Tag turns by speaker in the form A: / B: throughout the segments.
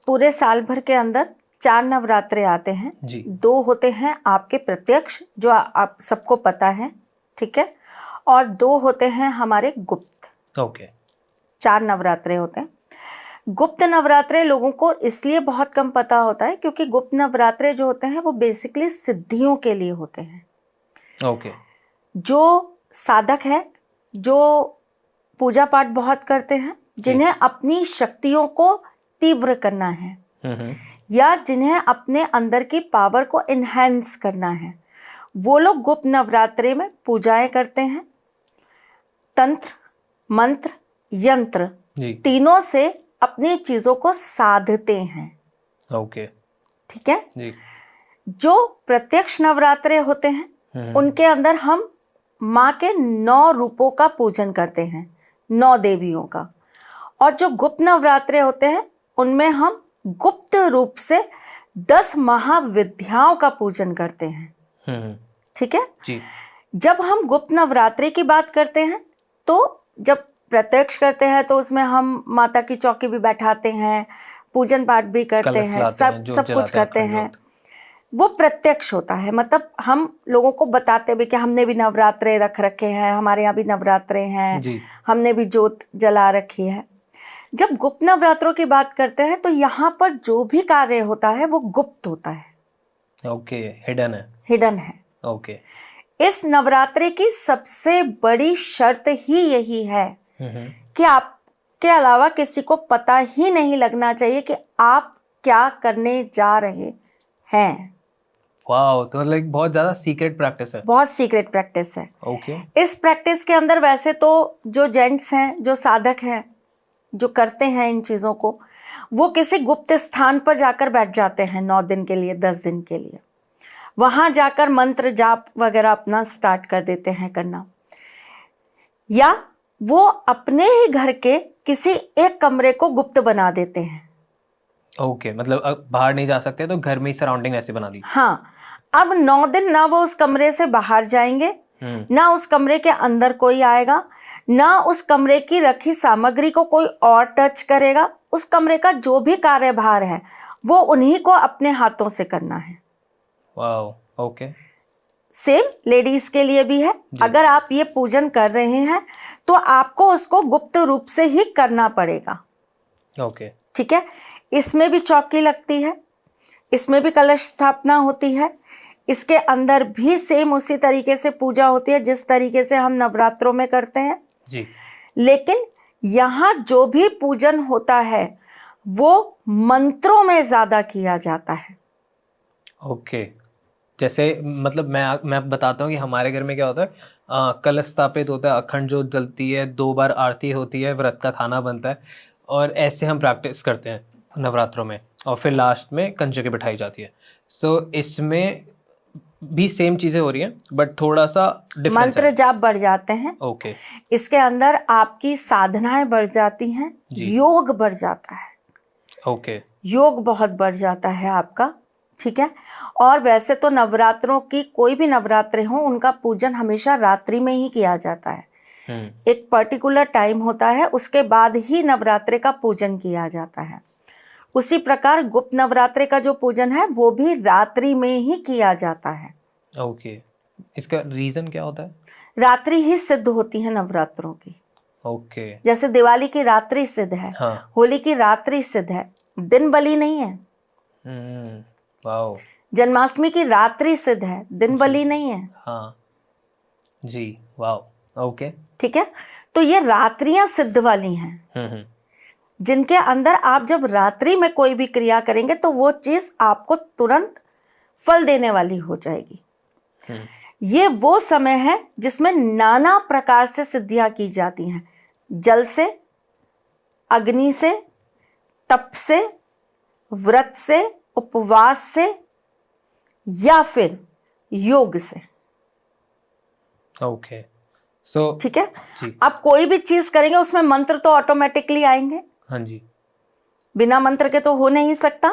A: पूरे साल भर के अंदर 4 नवरात्रे आते हैं
B: जी।
A: 2 होते हैं आपके प्रत्यक्ष जो आप सबको पता है, ठीक है, और 2 होते हैं हमारे गुप्त।
B: ओके।
A: 4 नवरात्रे होते हैं। गुप्त नवरात्रे लोगों को इसलिए बहुत कम पता होता है क्योंकि गुप्त नवरात्रे जो होते हैं वो बेसिकली सिद्धियों के लिए होते हैं।
B: ओके।
A: जो साधक है, जो पूजा पाठ बहुत करते हैं, जिन्हें अपनी शक्तियों को तीव्र करना है या जिन्हें अपने अंदर की पावर को इन्हेंस करना है, वो लोग गुप्त नवरात्रे में पूजाएं करते हैं। तंत्र, मंत्र, यंत्र
B: जी।
A: तीनों से अपनी चीजों को साधते हैं।
B: ओके।
A: ठीक है
B: जी।
A: जो प्रत्यक्ष नवरात्रे होते हैं उनके अंदर हम माँ के 9 रूपों का पूजन करते हैं, 9 देवियों का। और जो गुप्त नवरात्रे होते हैं उनमें हम गुप्त रूप से 10 महाविद्याओं का पूजन करते हैं। ठीक है
B: जी।
A: जब हम गुप्त नवरात्रि की बात करते हैं तो जब प्रत्यक्ष करते हैं तो उसमें हम माता की चौकी भी बैठाते हैं, पूजन पाठ भी करते हैं, सब कुछ करते हैं। वो प्रत्यक्ष होता है, मतलब हम लोगों को बताते भी कि हमने भी नवरात्रे रख रखे हैं, हमारे यहाँ भी नवरात्रे हैं
B: जी।
A: हमने भी जोत जला रखी है। जब गुप्त नवरात्रों की बात करते हैं तो यहाँ पर जो भी कार्य होता है वो गुप्त होता है।
B: ओके। हिडन है।
A: हिडन है।
B: ओके।
A: इस नवरात्रे की सबसे बड़ी शर्त ही यही है कि आपके अलावा किसी को पता ही नहीं लगना चाहिए कि आप क्या करने जा रहे हैं।
B: वाओ, तो लाइक बहुत ज्यादा सीक्रेट प्रैक्टिस है।
A: बहुत सीक्रेट प्रैक्टिस है।
B: ओके।
A: इस प्रैक्टिस के अंदर वैसे तो जो जेंट्स हैं, जो साधक हैं, जो करते हैं इन चीजों को, वो किसी गुप्त स्थान पर जाकर बैठ जाते हैं 9 दिन के लिए, 10 दिन के लिए। वहां जाकर मंत्र जाप वगैरह अपना स्टार्ट कर देते हैं करना, या वो अपने ही घर के किसी एक कमरे को गुप्त बना देते हैं।
B: ओके, मतलब अब बाहर नहीं जा सकते तो घर में ही सराउंडिंग ऐसे बना दी।
A: हाँ, अब 9 दिन ना वो उस कमरे से बाहर जाएंगे, ना उस कमरे के अंदर कोई आएगा, ना उस कमरे की रखी सामग्री को कोई और टच करेगा। उस कमरे का जो भी कार्यभार है वो उन्हीं को अपने हाथों से करना है।
B: वाओ। ओके।
A: सेम लेडीज के लिए भी है। अगर आप ये पूजन कर रहे हैं तो आपको उसको गुप्त रूप से ही करना पड़ेगा।
B: ओके।
A: ठीक है, इसमें भी चौकी लगती है, इसमें भी कलश स्थापना होती है, इसके अंदर भी सेम उसी तरीके से पूजा होती है जिस तरीके से हम नवरात्रों में करते हैं
B: जी।
A: लेकिन यहाँ जो भी पूजन होता है वो मंत्रों में ज्यादा किया जाता है।
B: ओके। जैसे मतलब मैं बताता हूँ कि हमारे घर में क्या होता है। कलश स्थापित होता है, अखंड जोत जलती है, 2 बार आरती होती है, व्रत का खाना बनता है, और ऐसे हम प्रैक्टिस करते हैं नवरात्रों में। और फिर लास्ट में कंजकें बिठाई जाती है। सो इसमें भी सेम चीजें हो रही हैं बट थोड़ा सा डिफरेंस
A: मंत्र
B: है।
A: जाप बढ़ जाते हैं।
B: ओके।
A: इसके अंदर आपकी साधनाएं बढ़ जाती हैं, योग बढ़ जाता है।
B: ओके।
A: योग बहुत बढ़ जाता है आपका। ठीक है, और वैसे तो नवरात्रों की कोई भी नवरात्रे हो उनका पूजन हमेशा रात्रि में ही किया जाता है। एक पर्टिकुलर टाइम होता है, उसके बाद ही नवरात्रे का पूजन किया जाता है। उसी प्रकार गुप्त नवरात्रे का जो पूजन है वो भी रात्रि में ही किया जाता है।
B: ओके। इसका रीजन क्या होता है?
A: रात्रि ही सिद्ध होती है नवरात्रों की।
B: ओके।
A: जैसे दिवाली की रात्रि सिद्ध है,
B: हाँ।
A: होली की रात्रि सिद्ध है, दिन बली नहीं है।
B: वाओ।
A: जन्माष्टमी की रात्रि सिद्ध है, दिन बली नहीं है।
B: हाँ जी। वाओ। ओके।
A: ठीक है, तो ये रात्रियां सिद्ध वाली हैं जिनके अंदर आप जब रात्रि में कोई भी क्रिया करेंगे तो वो चीज आपको तुरंत फल देने वाली हो जाएगी। ये वो समय है जिसमें नाना प्रकार से सिद्धियां की जाती हैं, जल से, अग्नि से, तप से, व्रत से, उपवास से, या फिर योग से।
B: ओके। सो
A: ठीक है, आप कोई भी चीज करेंगे उसमें मंत्र तो ऑटोमेटिकली आएंगे।
B: हाँ जी।
A: बिना मंत्र के तो हो नहीं सकता।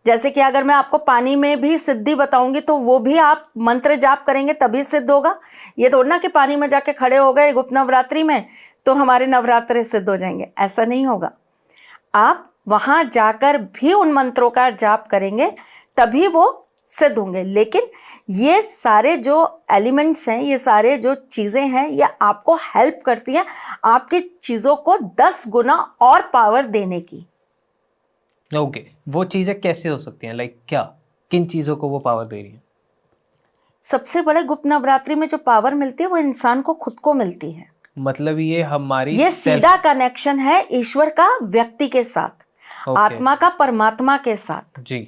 A: जैसे कि अगर मैं आपको पानी में भी सिद्धि बताऊंगी तो वो भी आप मंत्र जाप करेंगे तभी सिद्ध होगा। ये थोड़ा ना कि पानी में जाके खड़े हो गए गुप्त नवरात्रि में तो हमारे नवरात्रे सिद्ध हो जाएंगे, ऐसा नहीं होगा। आप वहां जाकर भी उन मंत्रों का जाप करेंगे तभी वो सिद्ध होंगे। लेकिन ये सारे जो एलिमेंट्स हैं, ये सारे जो चीज़ें हैं, ये आपको हेल्प करती हैं आपकी चीज़ों को 10 गुना और पावर देने की।
B: ओके, वो चीज़ें कैसे हो सकती हैं? लाइक क्या, किन चीज़ों को वो पावर दे रही है?
A: सबसे बड़े गुप्त नवरात्रि में जो पावर मिलती है वो इंसान को खुद को मिलती है।
B: मतलब ये हमारी
A: ये सीधा कनेक्शन है ईश्वर का व्यक्ति के साथ, आत्मा का परमात्मा के साथ।
B: जी।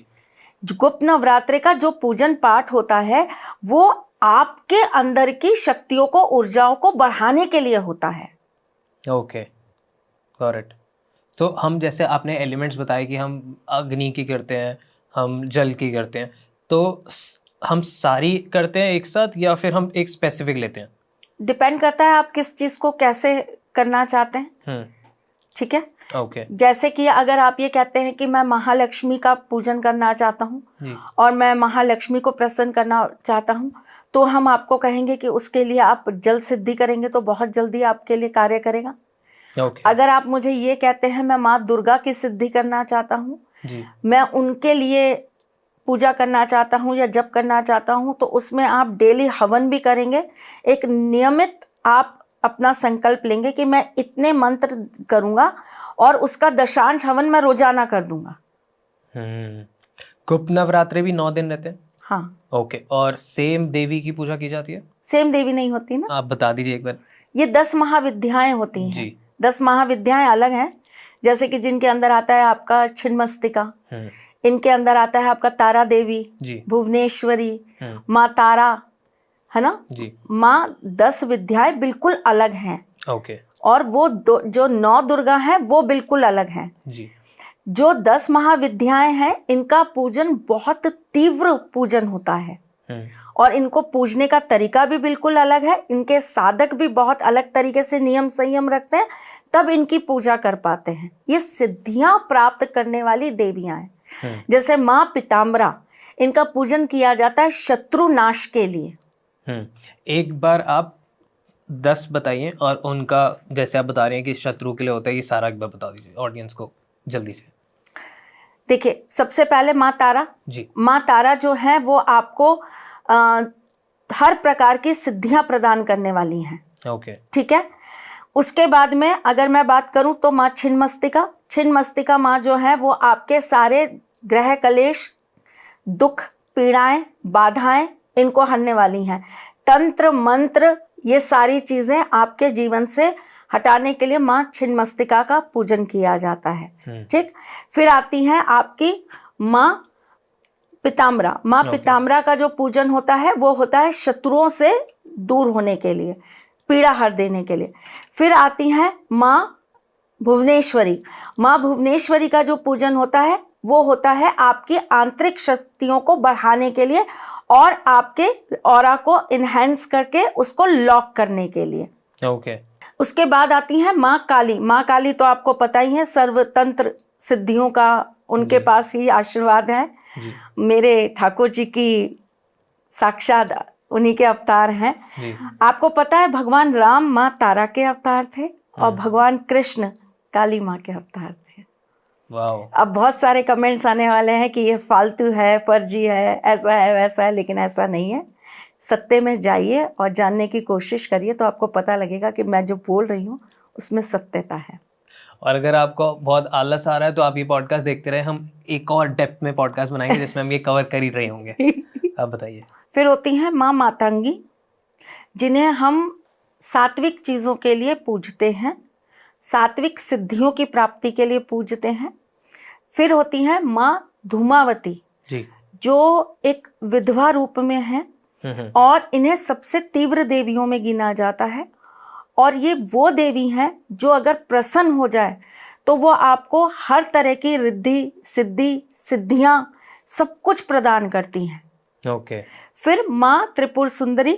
A: गुप्त नवरात्रि का जो पूजन पाठ होता है वो आपके अंदर की शक्तियों को, ऊर्जाओं को बढ़ाने के लिए होता है।
B: Okay, got it. तो हम, जैसे आपने एलिमेंट्स बताए कि हम अग्नि की करते हैं, हम जल की करते हैं, तो हम सारी करते हैं एक साथ या फिर हम एक स्पेसिफिक लेते हैं?
A: डिपेंड करता है आप किस चीज को कैसे करना चाहते हैं। ठीक है।
B: ओके।
A: जैसे कि अगर आप ये कहते हैं कि मैं महालक्ष्मी का पूजन करना चाहता हूँ
B: जी।
A: और मैं महालक्ष्मी को प्रसन्न करना चाहता हूँ, तो हम आपको कहेंगे कि उसके लिए आप जल सिद्धि करेंगे तो बहुत जल्दी आपके लिए कार्य करेगा।
B: ओके।
A: अगर आप मुझे ये कहते हैं मैं माँ दुर्गा की सिद्धि करना चाहता हूँ,
B: जी।
A: मैं उनके लिए पूजा करना चाहता हूँ या जप करना चाहता हूँ, तो उसमें आप डेली हवन भी करेंगे। एक नियमित आप अपना संकल्प लेंगे कि मैं इतने मंत्र करूँगा और उसका दशांश हवन मैं रोजाना कर दूंगा।
B: गुप्त नवरात्रि भी 9 दिन रहते हैं?
A: हाँ।
B: ओके। और सेम देवी की पूजा की जाती है?
A: सेम देवी नहीं होती ना,
B: आप बता दीजिए एक बार।
A: ये 10 महाविद्याएं होती हैं
B: जी।
A: 10 महाविद्याएं अलग हैं। जैसे कि जिनके अंदर आता है आपका छिन्नमस्तिका, इनके अंदर आता है आपका तारा देवी
B: जी,
A: भुवनेश्वरी, माँ तारा, है ना
B: जी।
A: माँ 10 विद्याएं बिल्कुल अलग हैं।
B: ओके।
A: और वो जो 9 दुर्गा हैं वो बिल्कुल अलग हैं।
B: जी।
A: जो 10 महाविद्याएं हैं इनका पूजन बहुत तीव्र पूजन होता है और इनको पूजने का तरीका भी बिल्कुल अलग है। इनके साधक भी बहुत अलग तरीके से नियम संयम रखते हैं, तब इनकी पूजा कर पाते हैं। ये सिद्धियां प्राप्त करने वाली देवियां हैं। जैसे माँ पीताम्बरा, इनका पूजन किया जाता है शत्रु नाश के लिए।
B: एक बार आप 10 बताइए और उनका, जैसे आप बता रहे हैं कि शत्रु के लिए होता है, ये सारा एक बार बता दीजिए ऑडियंस को जल्दी से।
A: देखिए, सबसे पहले माँ तारा
B: जी।
A: माँ तारा जो है वो आपको हर प्रकार की सिद्धियां प्रदान करने वाली हैं।
B: ओके।
A: ठीक है। उसके बाद में अगर मैं बात करूं तो माँ छिन्नमस्तिका माँ जो है वो आपके सारे ग्रह कलेश, दुख, पीड़ाएं, बाधाएं, इनको हरने वाली हैं। तंत्र मंत्र, ये सारी चीजें आपके जीवन से हटाने के लिए माँ छिन्नमस्तिका का पूजन किया जाता है। ठीक। फिर आती है आपकी माँ पीताम्बरा। माँ पीताम्बरा का जो पूजन होता है वो होता है शत्रुओं से दूर होने के लिए, पीड़ा हर देने के लिए। फिर आती है माँ भुवनेश्वरी। माँ भुवनेश्वरी का जो पूजन होता है वो होता है आपकी आंतरिक शक्तियों को बढ़ाने के लिए और आपके ऑरा को इनहेंस करके उसको लॉक करने के लिए।
B: ओके।
A: उसके बाद आती है माँ काली। माँ काली तो आपको पता ही है, सर्वतंत्र सिद्धियों का उनके पास ही आशीर्वाद है।
B: जी।
A: मेरे ठाकुर जी की साक्षात उन्हीं के अवतार हैं।
B: जी।
A: आपको पता है भगवान राम माँ तारा के अवतार थे और भगवान कृष्ण काली माँ के अवतार थे।
B: वाओ।
A: अब बहुत सारे कमेंट्स आने वाले हैं कि ये फालतू है, फर्जी है, ऐसा है वैसा है, लेकिन ऐसा नहीं है। सत्य में जाइए और जानने की कोशिश करिए तो आपको पता लगेगा कि मैं जो बोल रही हूँ उसमें सत्यता है।
B: और अगर आपको बहुत आलस आ रहा है तो आप ये पॉडकास्ट देखते रहे, हम एक और डेप्थ में पॉडकास्ट बनाएंगे जिसमें हम ये कवर कर ही रहे होंगे। आप बताइए।
A: फिर होती हैं माँ मातंगी, जिन्हें हम सात्विक चीज़ों के लिए पूजते हैं, सात्विक सिद्धियों की प्राप्ति के लिए पूजते हैं। फिर होती है माँ धूमावती
B: जी,
A: जो एक विधवा रूप में है और इन्हें सबसे तीव्र देवियों में गिना जाता है। और ये वो देवी हैं जो अगर प्रसन्न हो जाए तो वो आपको हर तरह की रिद्धि सिद्धि सिद्धियां सब कुछ प्रदान करती हैं।
B: ओके।
A: फिर माँ त्रिपुर सुंदरी,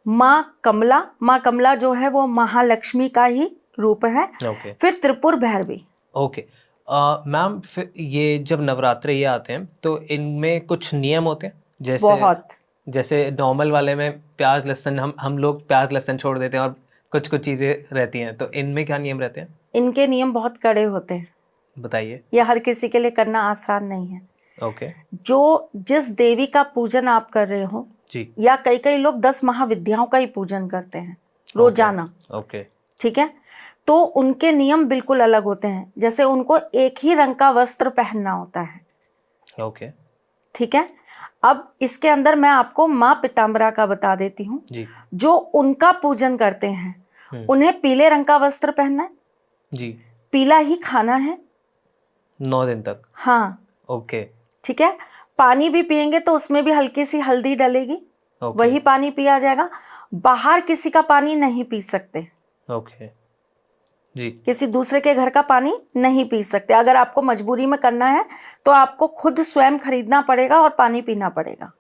A: माँ कमला जो है वो महालक्ष्मी का ही रूप है।
B: ओके।
A: फिर त्रिपुर भैरवी।
B: ओके। मैम, फिर ये जब नवरात्रे ये आते हैं तो इनमें कुछ नियम होते हैं? जैसे नॉर्मल वाले में प्याज लहसुन, हम लोग प्याज लहसुन छोड़ देते हैं और कुछ कुछ चीज़ें रहती हैं, तो इनमें क्या नियम रहते हैं?
A: इनके नियम बहुत कड़े होते हैं।
B: बताइए।
A: ये हर किसी के लिए करना आसान नहीं है।
B: ओके।
A: जो जिस देवी का पूजन आप कर रहे हो
B: जी।
A: या कई कई लोग 10 महाविद्याओं का ही पूजन करते हैं रोजाना।
B: ओके।
A: ठीक है, तो उनके नियम बिल्कुल अलग होते हैं। जैसे उनको एक ही रंग का वस्त्र पहनना होता है।
B: ओके।
A: ठीक है, अब इसके अंदर मैं आपको माँ पीताम्बरा का बता देती हूँ।
B: जी।
A: जो उनका पूजन करते हैं उन्हें पीले रंग का वस्त्र पहनना है,
B: जी।
A: पीला ही खाना है
B: 9 दिन तक।
A: हाँ।
B: ओके।
A: ठीक है, पानी भी पिएंगे तो उसमें भी हल्की सी हल्दी डलेगी,
B: ओके।
A: वही पानी पिया जाएगा। बाहर किसी का पानी नहीं पी सकते,
B: ओके। जी।
A: किसी दूसरे के घर का पानी नहीं पी सकते। अगर आपको मजबूरी में करना है तो आपको खुद स्वयं खरीदना पड़ेगा और पानी पीना पड़ेगा।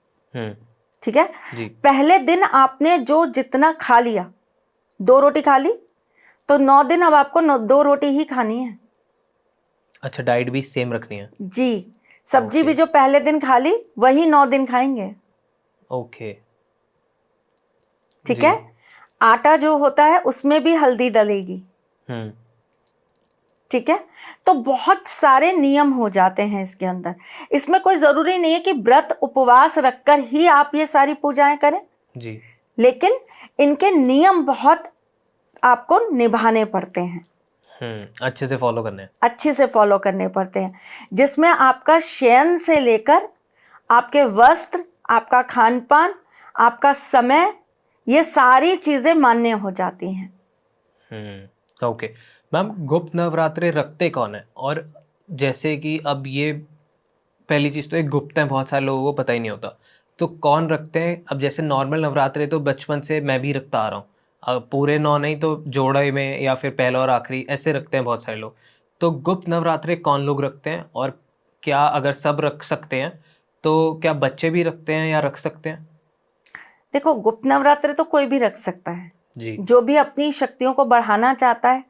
A: ठीक है।
B: जी।
A: पहले दिन आपने जो जितना खा लिया, 2 रोटी खा ली, तो 9 दिन अब आपको 2 रोटी ही खानी है।
B: अच्छा, डाइट भी सेम रखनी है।
A: जी, सब्जी
B: ओके।
A: भी जो पहले दिन खा ली वही 9 दिन खाएंगे।
B: ओके।
A: ठीक
B: जी।
A: है, आटा जो होता है उसमें भी हल्दी डलेगी। ठीक है, तो बहुत सारे नियम हो जाते हैं इसके अंदर। इसमें कोई जरूरी नहीं है कि व्रत उपवास रखकर ही आप ये सारी पूजाएं करें
B: जी।
A: लेकिन इनके नियम बहुत आपको निभाने पड़ते हैं,
B: अच्छे से फॉलो करने हैं।
A: अच्छे से फॉलो करने पड़ते हैं, जिसमें आपका शयन से लेकर आपके वस्त्र, आपका खान पान, आपका समय, ये सारी चीजें मान्य हो जाती हैं।
B: ओके मैम, गुप्त नवरात्रे रखते कौन है? और जैसे कि अब ये पहली चीज़ तो एक गुप्त है, बहुत सारे लोगों को पता ही नहीं होता, तो कौन रखते हैं? अब जैसे नॉर्मल नवरात्रे तो बचपन से मैं भी रखता आ रहा हूँ, अब पूरे 9 नहीं तो जोड़े में या फिर पहला और आखिरी ऐसे रखते हैं बहुत सारे लोग। तो गुप्त नवरात्रे कौन लोग रखते हैं, और क्या अगर सब रख सकते हैं तो क्या बच्चे भी रखते हैं या रख सकते हैं?
A: देखो, गुप्त नवरात्रि तो कोई भी रख सकता है
B: जी।
A: जो भी अपनी शक्तियों को बढ़ाना चाहता है,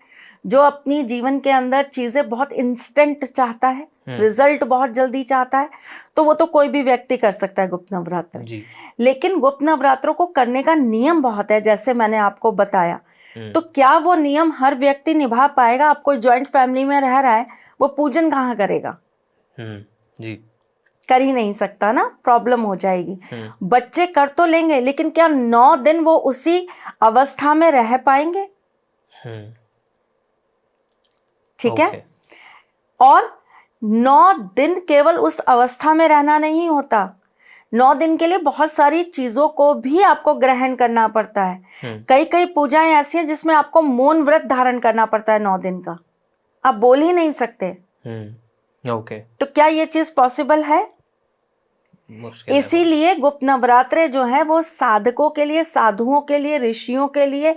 A: जो अपनी जीवन के अंदर चीजें बहुत इंस्टेंट चाहता है, रिजल्ट बहुत जल्दी चाहता है, तो वो तो कोई भी व्यक्ति कर सकता है गुप्त नवरात्र।
B: जी।
A: लेकिन गुप्त नवरात्रों को करने का नियम बहुत है, जैसे मैंने आपको बताया। तो क्या वो नियम हर व्यक्ति निभा पाएगा? आप कोई ज्वाइंट फैमिली में रह रहा है, वो पूजन कहाँ करेगा?
B: जी।
A: कर ही नहीं सकता ना, प्रॉब्लम हो जाएगी। बच्चे कर तो लेंगे लेकिन क्या 9 दिन वो उसी अवस्था में रह पाएंगे? ठीक है, और 9 दिन केवल उस अवस्था में रहना नहीं होता, 9 दिन के लिए बहुत सारी चीजों को भी आपको ग्रहण करना पड़ता है। कई कई पूजाएं ऐसी हैं जिसमें आपको मौन व्रत धारण करना पड़ता है 9 दिन का, आप बोल ही नहीं सकते।
B: ओके।
A: तो क्या ये चीज पॉसिबल है?
B: मुश्किल है।
A: इसीलिए गुप्त नवरात्रे जो है वो साधकों के लिए, साधुओं के लिए, ऋषियों के लिए,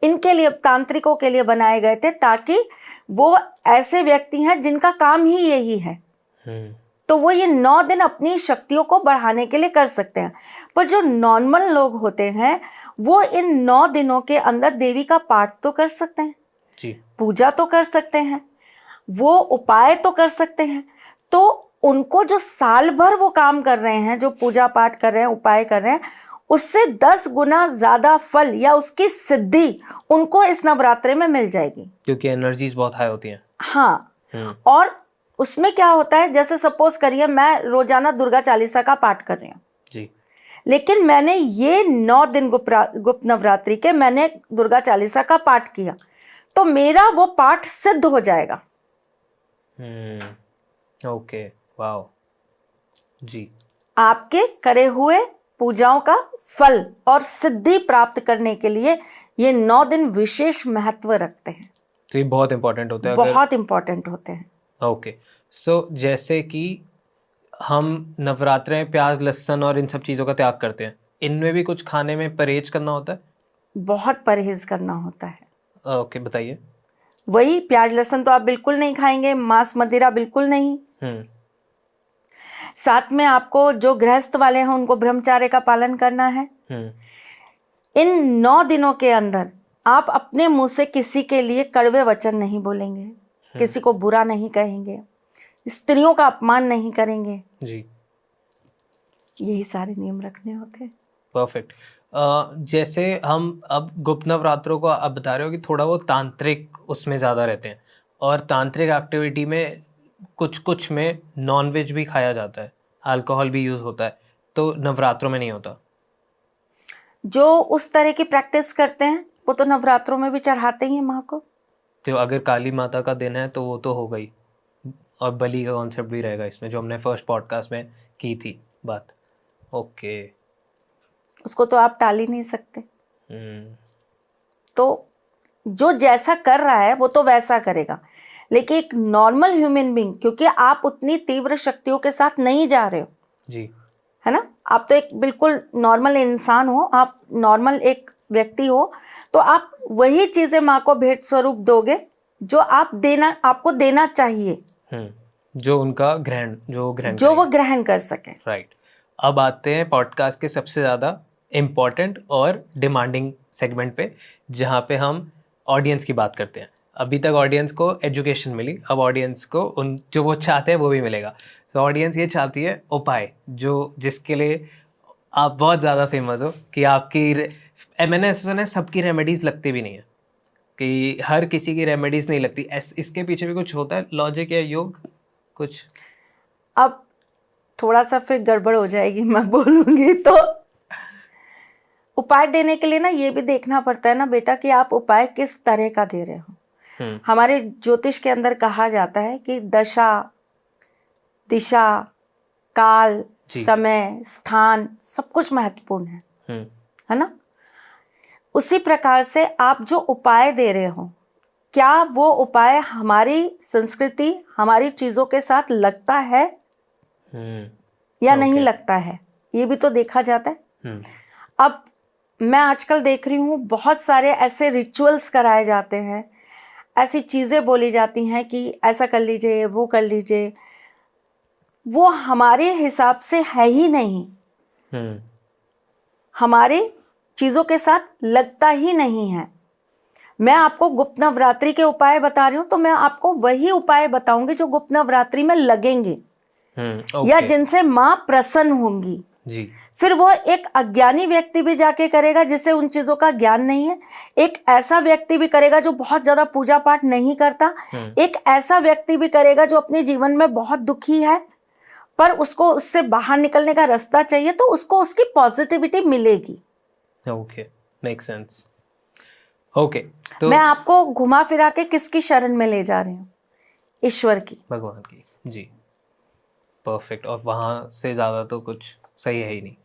A: इनके लिए, तांत्रिकों के लिए बनाए गए थे, ताकि वो ऐसे व्यक्ति हैं जिनका काम ही यही है, तो वो ये 9 दिन अपनी शक्तियों को बढ़ाने के लिए कर सकते हैं। पर जो नॉर्मल लोग होते हैं वो इन 9 दिनों के अंदर देवी का पाठ तो कर सकते हैं
B: जी,
A: पूजा तो कर सकते हैं, वो उपाय तो कर सकते हैं। तो उनको जो साल भर वो काम कर रहे हैं, जो पूजा पाठ कर रहे हैं, उपाय कर रहे हैं, उससे 10 गुना ज्यादा फल या उसकी सिद्धि उनको इस नवरात्रे में मिल जाएगी,
B: क्योंकि एनर्जीज बहुत हाई होती हैं।
A: हाँ। और उसमें क्या होता है, जैसे सपोज करिए मैं रोजाना दुर्गा चालीसा का पाठ कर रही हूँ
B: जी,
A: लेकिन मैंने ये 9 दिन गुप्त नवरात्रि के मैंने दुर्गा चालीसा का पाठ किया, तो मेरा वो पाठ सिद्ध हो जाएगा।
B: ओके, वाओ जी।
A: आपके करे हुए पूजाओं का फल और सिद्धि प्राप्त करने के लिए ये 9 दिन विशेष महत्व रखते हैं,
B: तो ये बहुत इंपॉर्टेंट होता है।
A: बहुत इंपॉर्टेंट होते हैं।
B: ओके, सो जैसे कि हम नवरात्रे में प्याज, लहसुन और इन सब चीज़ों का त्याग करते हैं, इनमें भी कुछ खाने में परहेज करना होता है?
A: बहुत परहेज करना होता है।
B: ओके, बताइए।
A: वही प्याज लहसुन तो आप बिल्कुल नहीं खाएंगे, मांस मदिरा बिल्कुल नहीं। साथ में आपको जो गृहस्थ वाले हैं उनको ब्रह्मचर्य का पालन करना है। इन 9 दिनों के अंदर आप अपने मुंह से किसी के लिए कड़वे वचन नहीं बोलेंगे, किसी को बुरा नहीं कहेंगे, स्त्रियों का अपमान नहीं करेंगे
B: जी,
A: यही सारे नियम रखने होते हैं।
B: परफेक्ट। जैसे हम अब गुप्त नवरात्रों को अब बता रहे हो कि थोड़ा वो तांत्रिक उसमें ज़्यादा रहते हैं, और तांत्रिक एक्टिविटी में कुछ कुछ में नॉन वेज भी खाया जाता है, अल्कोहल भी यूज होता है, तो नवरात्रों में नहीं होता?
A: जो उस तरह की प्रैक्टिस करते हैं वो तो नवरात्रों में भी चढ़ाते ही हैं माँ को।
B: तो अगर काली माता का दिन है तो वो तो हो गई, और बलि का कॉन्सेप्ट भी रहेगा इसमें, जो हमने फर्स्ट पॉडकास्ट में की थी बात। ओके।
A: उसको तो आप टाल ही नहीं सकते।
B: हम्म।
A: तो जो जैसा कर रहा है वो तो वैसा करेगा, लेकिन एक नॉर्मल ह्यूमन बीइंग, क्योंकि आप उतनी तीव्र शक्तियों के साथ नहीं जा रहे हो,
B: जी।
A: है ना, आप तो एक बिल्कुल नॉर्मल इंसान हो, आप नॉर्मल एक व्यक्ति हो, तो आप वही चीजें माँ को भेंट स्वरूप दोगे जो आपको देना चाहिए,
B: जो उनका ग्रहण, जो ग्रहण
A: जो वो
B: करेंगे।
A: ग्रहण कर सके।
B: राइट। अब आते हैं पॉडकास्ट के सबसे ज़्यादा इम्पॉर्टेंट और डिमांडिंग सेगमेंट पे, जहाँ पे हम ऑडियंस की बात करते हैं। अभी तक ऑडियंस को एजुकेशन मिली, अब ऑडियंस को उन जो वो चाहते हैं वो भी मिलेगा। तो ऑडियंस ये चाहती है उपाय, जो जिसके लिए आप बहुत ज़्यादा फेमस हो, कि मैंने ऐसा सुना है सबकी रेमेडीज़ लगती भी नहीं है, कि हर किसी की रेमेडीज़ नहीं लगती। इसके पीछे भी कुछ होता है लॉजिक या योग कुछ?
A: अब थोड़ा सा फिर गड़बड़ हो जाएगी मैं बोलूंगी तो। उपाय देने के लिए ना ये भी देखना पड़ता है ना बेटा कि आप उपाय किस तरह का दे रहे हो। हमारे ज्योतिष के अंदर कहा जाता है कि दशा, दिशा, काल,
B: जी।
A: समय, स्थान सब कुछ महत्वपूर्ण है ना। उसी प्रकार से आप जो उपाय दे रहे हो, क्या वो उपाय हमारी संस्कृति, हमारी चीजों के साथ लगता है या नहीं लगता है, ये भी तो देखा जाता है। अब मैं आजकल देख रही हूँ बहुत सारे ऐसे रिचुअल्स कराए जाते हैं, ऐसी चीजें बोली जाती हैं कि ऐसा कर लीजिए, वो कर लीजिए, वो हमारे हिसाब से है ही नहीं, हमारे चीजों के साथ लगता ही नहीं है। मैं आपको गुप्त नवरात्रि के उपाय बता रही हूँ, तो मैं आपको वही उपाय बताऊंगी जो गुप्त नवरात्रि में लगेंगे, या जिनसे माँ प्रसन्न होंगी।
B: जी।
A: फिर वो एक अज्ञानी व्यक्ति भी जाके करेगा जिसे उन चीजों का ज्ञान नहीं है, एक ऐसा व्यक्ति भी करेगा जो बहुत ज्यादा पूजा पाठ नहीं करता, एक ऐसा व्यक्ति भी करेगा जो अपने जीवन में बहुत दुखी है पर उसको उससे बाहर निकलने का रास्ता चाहिए, तो उसको उसकी पॉजिटिविटी मिलेगी।
B: Okay, make sense. ओके, तो
A: मैं आपको घुमा फिरा के किसकी शरण में ले जा रही हूँ? ईश्वर की,
B: भगवान की। जी, परफेक्ट। और वहाँ से ज़्यादा तो कुछ सही है ही नहीं।